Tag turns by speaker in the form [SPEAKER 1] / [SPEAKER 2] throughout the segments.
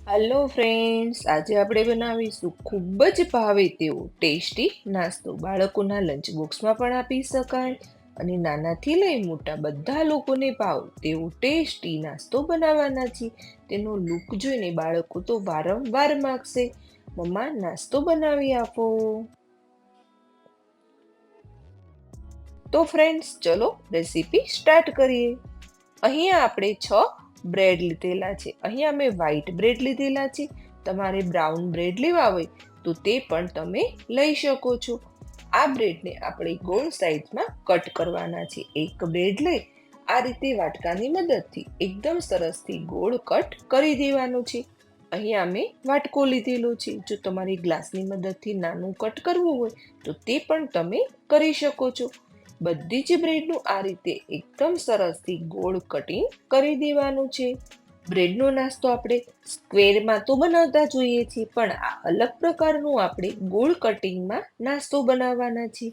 [SPEAKER 1] Hello friends, આજે આપણે બનાવીશું ખૂબ જ ભાવે તેવો ટેસ્ટી નાસ્તો. બાળકોના લંચ બોક્સમાં પણ આપી શકાય અને નાનાથી લઈ મોટા બધા લોકોને ભાવ તેવો ટેસ્ટી નાસ્તો બનાવવાના છે. તેનો લુક જોઈને બાળકો તો વારંવાર માગશે, મમ્મા નાસ્તો બનાવી આપો. તો ફ્રેન્ડ્સ, ચલો રેસીપી સ્ટાર્ટ કરીએ. અહીંયા આપણે 6 બ્રેડ લીધેલા છે. અહીંયા મેં વ્હાઈટ બ્રેડ લીધેલા છે. તમારે બ્રાઉન બ્રેડ લેવા હોય તો તે પણ તમે લઈ શકો છો. આ બ્રેડને આપણે ગોળ સાઈઝમાં કટ કરવાના છે. એક બ્રેડ લઈ આ રીતે વાટકાની મદદથી એકદમ સરસથી ગોળ કટ કરી દેવાનું છે. અહીંયા મેં વાટકો લીધેલો છે. જો તમારે ગ્લાસની મદદથી નાનું કટ કરવું હોય તો તે પણ તમે કરી શકો છો. બધી જ બ્રેડનું આ રીતે એકદમ સરસથી ગોળ કટિંગ કરી દેવાનું છે. બ્રેડનો નાસ્તો આપણે સ્ક્વેરમાં તો બનાવતા જોઈએ છીએ, પણ આ અલગ પ્રકારનું આપણે ગોળ કટિંગમાં નાસ્તો બનાવવાના છીએ.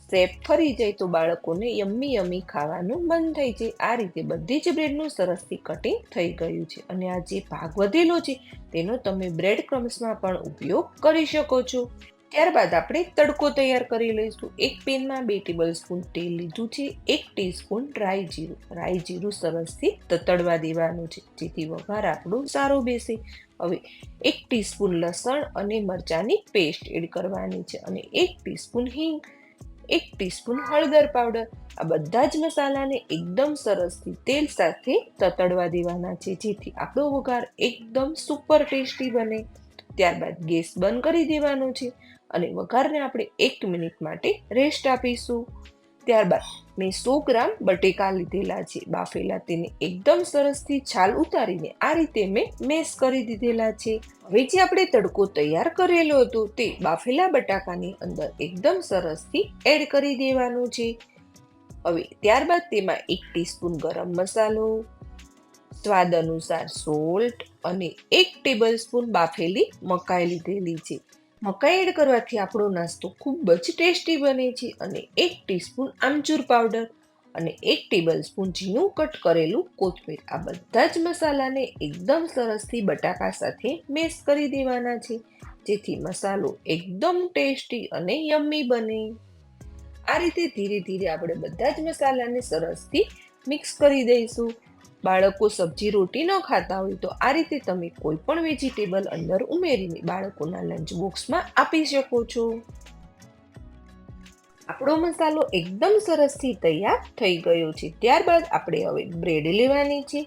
[SPEAKER 1] શેપ ફરી જાય તો બાળકોને યમ્મી યમ્મી ખાવાનું મન થઈ જાય. આ રીતે બધી જ બ્રેડનું સરસથી કટિંગ થઈ ગયું છે અને આ જે ભાગ વધેલો છે તેનો તમે બ્રેડ ક્રમ્સમાં પણ ઉપયોગ કરી શકો છો. ત્યારબાદ આપણે તડકો તૈયાર કરી લઈશું. એક પેનમાં 2 ટેબલ સ્પૂન તેલ લીધું છે. 1 ટીસ્પૂન રાઈ જીરું સરસથી તતડવા દેવાનું છે, જેથી વઘાર આપણો સારો બેસે. હવે 1 ટીસ્પૂન લસણ અને મરચાંની પેસ્ટ એડ કરવાની છે અને 1 ટીસ્પૂન હિંગ, 1 ટીસ્પૂન હળદર પાવડર. આ બધા જ મસાલાને એકદમ સરસથી તેલ સાથે તતડવા દેવાના છે, જેથી આપણો વઘાર એકદમ સુપર ટેસ્ટી બને. ત્યારબાદ ગેસ બંધ કરી દેવાનો છે અને વઘારને આપણે 1 મિનિટ માટે રેસ્ટ આપીશું. ત્યારબાદ મેં 100 ગ્રામ બટેકા લીધેલા છે બાફેલા. તેને એકદમ સરસથી છાલ ઉતારીને આ રીતે મેં મેશ કરી દીધેલા છે. હવે જે આપણે તડકો તૈયાર કરેલો હતો તે બાફેલા બટાકાની અંદર એકદમ સરસથી એડ કરી દેવાનું છે. હવે ત્યારબાદ તેમાં 1 ટીસ્પૂન ગરમ મસાલો, સ્વાદ અનુસાર સોલ્ટ અને 1 ટેબલ સ્પૂન બાફેલી મકાઈ લીધેલી છે. મકાઈ એડ કરવાથી આપણો નાસ્તો ખૂબ જ ટેસ્ટી બને છે. અને 1 ટીસ્પૂન આમચૂર પાવડર અને 1 ટેબલ સ્પૂન ઝીણું કટ કરેલું કોથમીર. આ બધા જ મસાલાને એકદમ સરસથી બટાકા સાથે મેશ કરી દેવાના છે, જેથી મસાલો એકદમ ટેસ્ટી અને યમ્મી બને. આ રીતે ધીરે ધીરે આપણે બધા જ મસાલાને સરસથી મિક્સ કરી દઈશું. બાળકો સબ્જી રોટી ન ખાતા હોય તો આ રીતે તમે કોઈ પણ વેજીટેબલ અંદર ઉમેરીને બાળકોના લંચ બોક્સમાં આપી શકો છો. આપણો મસાલો એકદમ સરસથી તૈયાર થઈ ગયો છે. ત્યારબાદ આપણે હવે બ્રેડ લેવાની છે.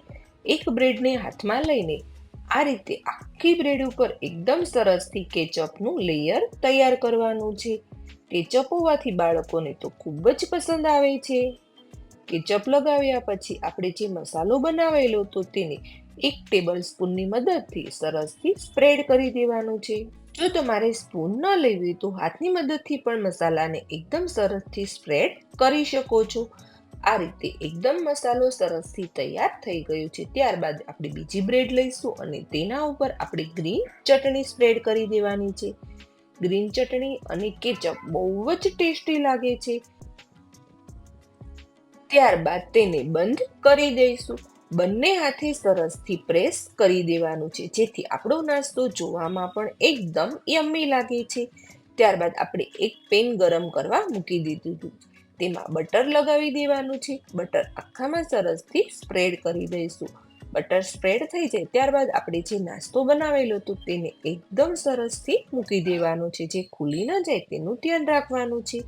[SPEAKER 1] એક બ્રેડને હાથમાં લઈને આ રીતે આખી બ્રેડ ઉપર એકદમ સરસથી કેચઅપનું લેયર તૈયાર કરવાનું છે. કેચઅપ હોવાથી બાળકોને તો ખૂબ જ પસંદ આવે છે. કેચઅપ લગાવ્યા પછી આપણે જે મસાલો બનાવેલો તો તેને 1 ટેબલ સ્પૂનની મદદથી સરસથી સ્પ્રેડ કરી દેવાનું છે. જો તમારે સ્પૂન ન લેવી તો હાથની મદદથી પણ મસાલાને એકદમ સરસથી સ્પ્રેડ કરી શકો છો. આ રીતે એકદમ મસાલો સરસથી તૈયાર થઈ ગયો છે. ત્યારબાદ આપણે બીજી બ્રેડ લઈશું અને તેના ઉપર આપણે ગ્રીન ચટણી સ્પ્રેડ કરી દેવાની છે. ગ્રીન ચટણી અને કેચઅપ બહુ જ ટેસ્ટી લાગે છે. ત્યારબાદ તેને બંધ કરી દઈશું. બંને હાથે સરસથી પ્રેસ કરી દેવાનું છે, જેથી આપણો નાસ્તો જોવામાં પણ એકદમ યમ્મી લાગે છે. ત્યારબાદ આપણે એક પેન ગરમ કરવા મૂકી દીધું હતું. તેમાં બટર લગાવી દેવાનું છે. બટર આખામાં સરસથી સ્પ્રેડ કરી દઈશું. બટર સ્પ્રેડ થઈ જાય ત્યારબાદ આપણે જે નાસ્તો બનાવેલો હતો તેને એકદમ સરસથી મૂકી દેવાનો છે. જે ખુલી ન જાય તેનું ધ્યાન રાખવાનું છે.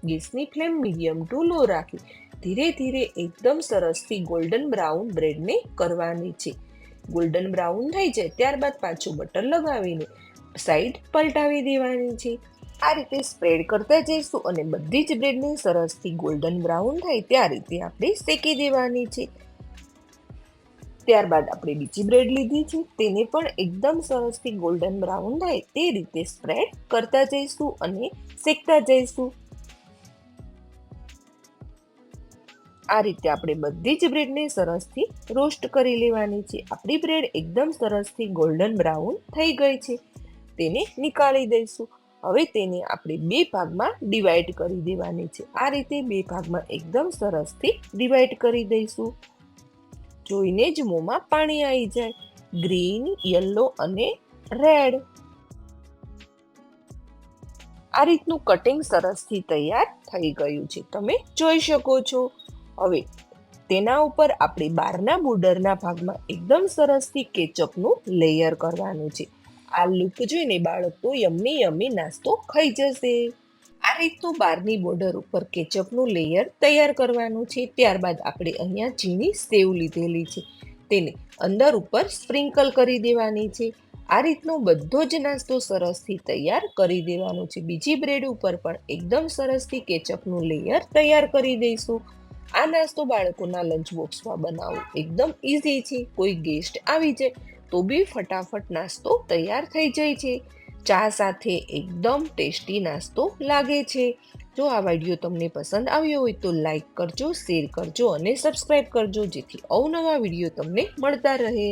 [SPEAKER 1] ગેસની ફ્લેમ મીડિયમ ટુ લો રાખી ધીરે ધીરે એકદમ સરસથી ગોલ્ડન બ્રાઉન બ્રેડને કરવાની છે. ગોલ્ડન બ્રાઉન થઈ જાય ત્યારબાદ પાછું બટર લગાવીને સાઈડ પલટાવી દેવાની છે. આ રીતે સ્પ્રેડ કરતા જઈશું અને બધી જ બ્રેડને સરસથી ગોલ્ડન બ્રાઉન થાય ત્યાં રીતે આપણે શેકી દેવાની છે. ત્યારબાદ આપણે બીજી બ્રેડ લીધી છે, તેને પણ એકદમ સરસથી ગોલ્ડન બ્રાઉન થાય તે રીતે સ્પ્રેડ કરતા જઈશું અને શેકતા જઈશું. આ રીતે આપણે બધી જ બ્રેડને સરસથી રોસ્ટ કરી લેવાની છે. આપણી બ્રેડ એકદમ સરસથી ગોલ્ડન બ્રાઉન થઈ ગઈ છે. તેને નીકાળી દઈશું. હવે તેને આપણે 2 ભાગમાં ડિવાઈડ કરી દેવાની છે. આ રીતે 2 ભાગમાં એકદમ સરસથી ડિવાઈડ કરી દઈશું. જોઈને જ મોંમાં પાણી આવી જાય. ગ્રીન, યલો અને રેડ. આ રીતનું કટિંગ સરસથી તૈયાર થઈ ગયું છે, તમે જોઈ શકો છો. હવે તેના ઉપર આપણે બહારના બોર્ડરના ભાગમાં એકદમ સરસથી કેચઅપનું લેયર કરવાનું છે. આ લુક જોઈને બાળકો યમ્મી યમ્મી નાસ્તો ખાઈ જશે. આ રીતનું બહારની બોર્ડર ઉપર કેચઅપનું લેયર તૈયાર કરવાનું છે. ત્યારબાદ આપણે અહીંયા ઝીણી સેવ લીધેલી છે, તેને અંદર ઉપર સ્પ્રિંકલ કરી દેવાની છે. આ રીતનો બધો જ નાસ્તો સરસથી તૈયાર કરી દેવાનો છે. બીજી બ્રેડ ઉપર પણ એકદમ સરસથી કેચઅપનું લેયર તૈયાર કરી દઈશું. આ નાસ્તો બાળકોના લંચ બોક્સમાં બનાવવો એકદમ ઇઝી છે. કોઈ ગેસ્ટ આવી જાય તો બી ફટાફટ નાસ્તો તૈયાર થઈ જાય છે. ચા સાથે એકદમ ટેસ્ટી નાસ્તો લાગે છે. જો આ વિડીયો તમને પસંદ આવ્યો હોય તો લાઈક કરજો, શેર કરજો અને સબસ્ક્રાઈબ કરજો, જેથી અવનવા વિડીયો તમને મળતા રહે.